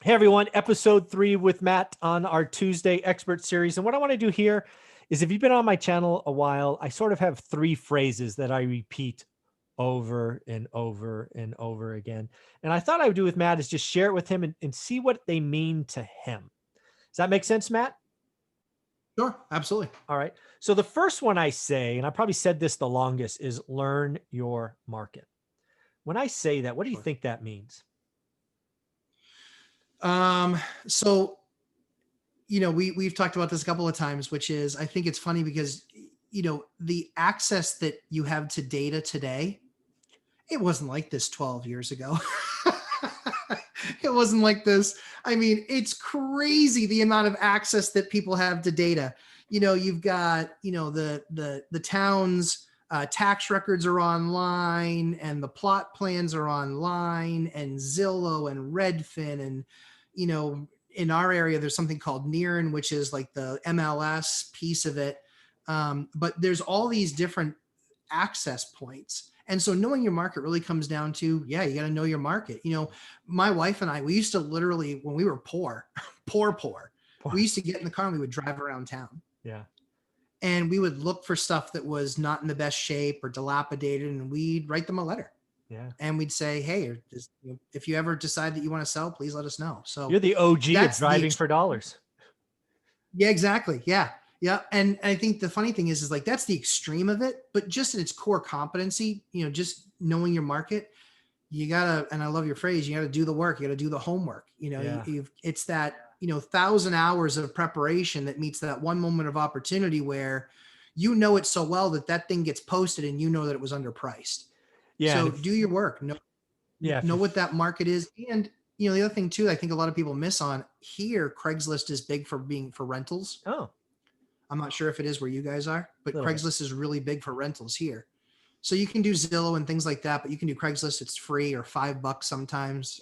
Hey everyone, episode 3 with Matt on our Tuesday expert series. And what I want to do here is, if you've been on my channel a while, I sort of have 3 phrases that I repeat over and over and over again. And I thought I would do with Matt is just share it with him and see what they mean to him. Does that make sense, Matt? Sure, absolutely. All right. So the first one I say, and I probably said this the longest, is learn your market. When I say that, what do you Sure. think that means? So, we've talked about this a couple of times, which is, I think it's funny because, the access that you have to data today, it wasn't like this 12 years ago. It wasn't like this. I mean, it's crazy the amount of access that people have to data. You've got, the town's tax records are online, and the plot plans are online, and Zillow and Redfin, and in our area there's something called Nearin, which is like the MLS piece of it. But there's all these different access points. And so knowing your market really comes down to, you got to know your market. My wife and I, we used to literally, when we were poor, we used to get in the car and we would drive around town. Yeah. And we would look for stuff that was not in the best shape or dilapidated, and we'd write them a letter. Yeah. And we'd say, hey, if you ever decide that you want to sell, please let us know. So you're the OG of driving for dollars. Yeah, exactly. Yeah. Yeah. And I think the funny thing is like, that's the extreme of it, but just in its core competency, just knowing your market, you gotta, and I love your phrase, you gotta do the work, you gotta do the homework, it's that, 1,000 hours of preparation that meets that one moment of opportunity where it so well that thing gets posted and that it was underpriced. Yeah. So do your work. Know what that market is. And the other thing too, I think a lot of people miss on here, Craigslist is big for rentals. Oh, I'm not sure if it is where you guys are, but Craigslist is really big for rentals here. So you can do Zillow and things like that, but you can do Craigslist. It's free or $5 sometimes.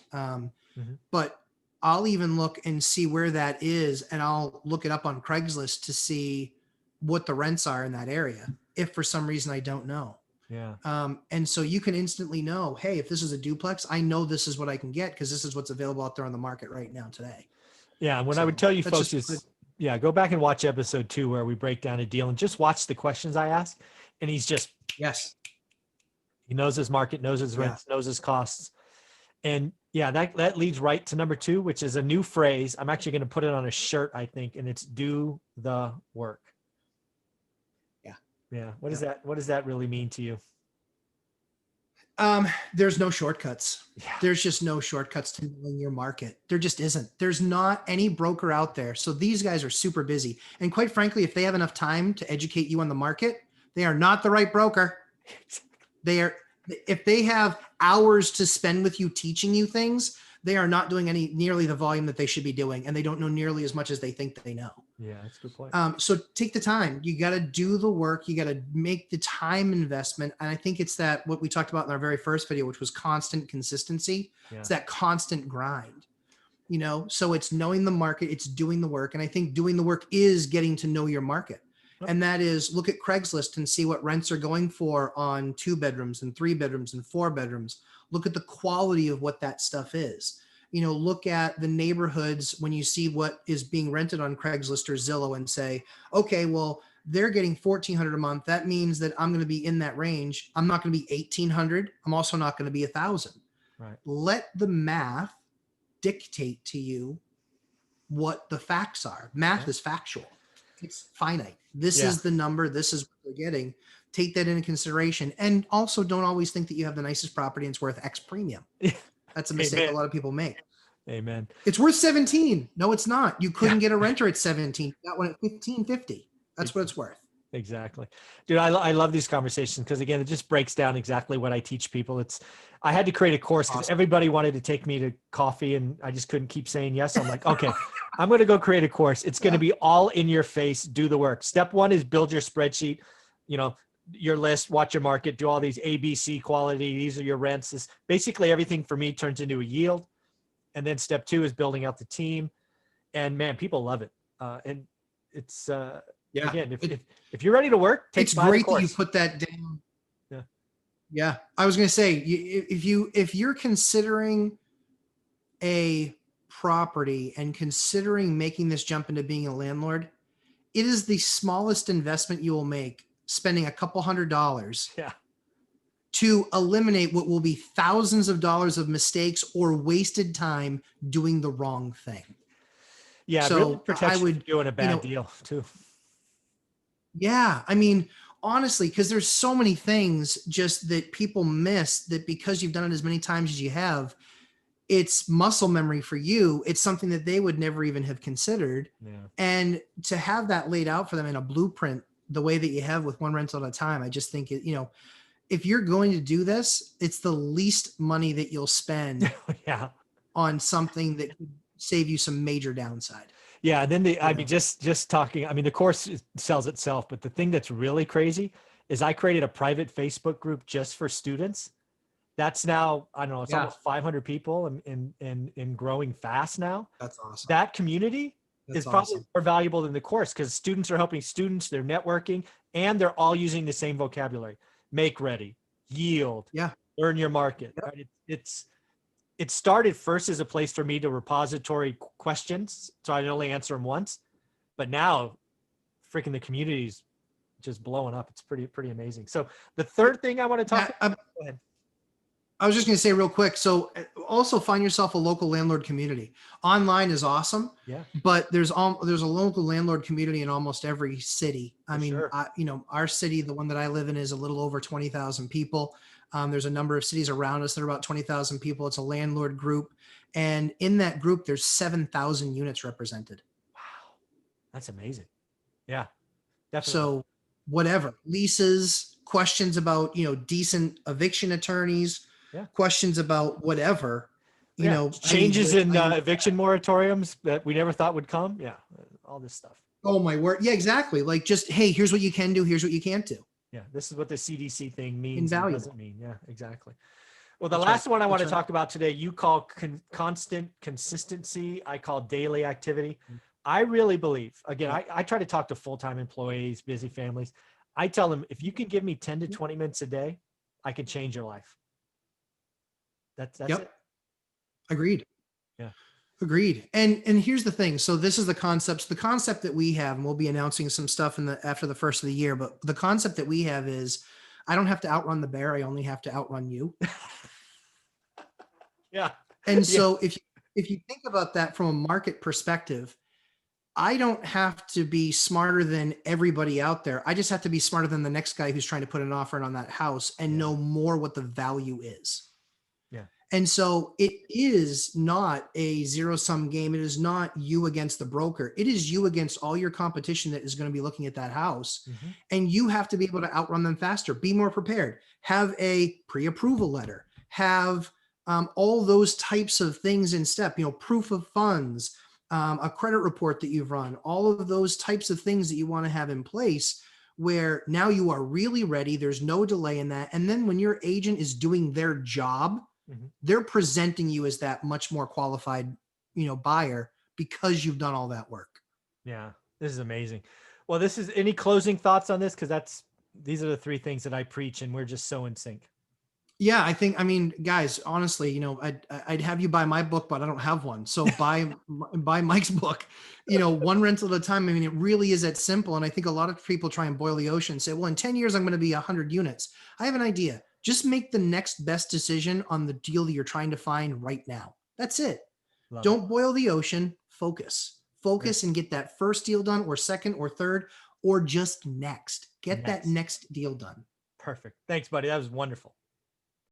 But I'll even look and see where that is, and I'll look it up on Craigslist to see what the rents are in that area, if for some reason I don't know. Yeah. And so you can instantly know, hey, if this is a duplex, I know this is what I can get because this is what's available out there on the market right now today. Yeah. And what I would tell you folks is, go back and watch episode 2 where we break down a deal and just watch the questions I ask. And he's just, he knows his market, knows his rents, knows his costs. And that leads right to number 2, which is a new phrase. I'm actually going to put it on a shirt, I think, and it's do the work. Yeah. What does that really mean to you? There's no shortcuts. Yeah. There's just no shortcuts to knowing your market. There just isn't. There's not any broker out there. So these guys are super busy. And quite frankly, if they have enough time to educate you on the market, they are not the right broker. If they have hours to spend with you teaching you things, they are not doing nearly the volume that they should be doing. And they don't know nearly as much as they think they know. Yeah, that's a good point. So take the time. You got to do the work. You got to make the time investment. And I think it's that what we talked about in our very first video, which was constant consistency. Yeah. It's that constant grind, so it's knowing the market, it's doing the work. And I think doing the work is getting to know your market. And that is look at Craigslist and see what rents are going for on 2 bedrooms and 3 bedrooms and 4 bedrooms. Look at the quality of what that stuff is. Look at the neighborhoods when you see what is being rented on Craigslist or Zillow and say, okay, well, they're getting $1,400 a month. That means that I'm going to be in that range. I'm not going to be $1,800. I'm also not going to be $1,000. Right. Let the math dictate to you what the facts are. Math is factual. It's finite. This is the number. This is what they're getting. Take that into consideration. And also don't always think that you have the nicest property and it's worth X premium. That's a mistake a lot of people make. Amen. It's worth 17. No, it's not. You couldn't get a renter at 17. You got one at 15.50. That's what it's worth. Exactly. Dude, I love these conversations because, again, it just breaks down exactly what I teach people. I had to create a course because everybody wanted to take me to coffee and I just couldn't keep saying yes. I'm like, okay, I'm going to go create a course. It's going to be all in your face. Do the work. Step 1 is build your spreadsheet, your list, watch your market, do all these ABC quality. These are your rents. This, basically everything for me turns into a yield. And then step 2 is building out the team. And man, people love it. And it's, again, if you're ready to work, it's great that you put that down. Yeah. I was going to say, if you're considering a property and considering making this jump into being a landlord, it is the smallest investment you will make, spending a couple $100 Yeah. to eliminate what will be thousands of dollars of mistakes or wasted time doing the wrong thing. Yeah. It really So I protects you from would, doing a you bad know, deal too. yeah, I mean, honestly, because there's so many things just that people miss that because you've done it as many times as you have, it's muscle memory for you. It's something that they would never even have considered. Yeah. And to have that laid out for them in a blueprint, the way that you have with one rental at a time, I just think if you're going to do this, it's the least money that you'll spend Yeah. on something that could save you some major downside. Yeah. And then I Yeah. mean, just talking, I mean, the course sells itself, but the thing that's really crazy is I created a private Facebook group just for students. That's now, I don't know, it's Yeah. almost 500 people and growing fast now. That's awesome. That community That's is probably awesome. more valuable than the course because students are helping students, they're networking, and they're all using the same vocabulary. Make ready, yield, Yeah. learn your market. Yep. Right? It started first as a place for me to repository questions, so I'd only answer them once. But now, freaking the community's just blowing up. It's pretty amazing. So the third thing I want to talk about. Go ahead. I was just going to say real quick. So also find yourself a local landlord community. Online is awesome. Yeah. But there's a local landlord community in almost every city. I mean, Sure. our city, the one that I live in, is a little over 20,000 people. There's a number of cities around us that are about 20,000 people. It's a landlord group. And in that group, there's 7,000 units represented. Wow. That's amazing. Yeah, definitely. So whatever, leases, questions about, decent eviction attorneys, questions about whatever, changes in eviction moratoriums that we never thought would come. Yeah. All this stuff. Oh my word. Yeah, exactly. Like just, hey, here's what you can do. Here's what you can't do. Yeah. This is what the CDC thing means. Invaluable. Doesn't mean. Yeah, exactly. Well, the last one I want to talk about today, you call constant consistency. I call daily activity. I really believe, again, I try to talk to full-time employees, busy families. I tell them, if you can give me 10 to 20 minutes a day, I can change your life. That's it. Agreed. Yeah. Agreed. And here's the thing. So this is the concept that we have, and we'll be announcing some stuff after the first of the year. But the concept that we have is, I don't have to outrun the bear. I only have to outrun you. Yeah. And so if you think about that from a market perspective, I don't have to be smarter than everybody out there. I just have to be smarter than the next guy who's trying to put an offer in on that house and know more what the value is. Yeah. And so it is not a zero-sum game. It is not you against the broker. It is you against all your competition that is going to be looking at that house. Mm-hmm. And you have to be able to outrun them faster, be more prepared, have a pre-approval letter, have all those types of things in step, proof of funds, a credit report that you've run, all of those types of things that you want to have in place where now you are really ready. There's no delay in that. And then when your agent is doing their job, they're presenting you as that much more qualified, buyer because you've done all that work. Yeah, this is amazing. Well, any closing thoughts on this? Because these are the three things that I preach and we're just so in sync. Yeah, guys, honestly, I'd have you buy my book, but I don't have one. So buy Mike's book, one rental at a time. I mean, it really is that simple. And I think a lot of people try and boil the ocean and say, well, in 10 years, I'm going to be 100 units. I have an idea. Just make the next best decision on the deal that you're trying to find right now. That's it. Don't boil the ocean. Focus and get that first deal done or second or third, or just next. Get that next deal done. Perfect. Thanks, buddy. That was wonderful.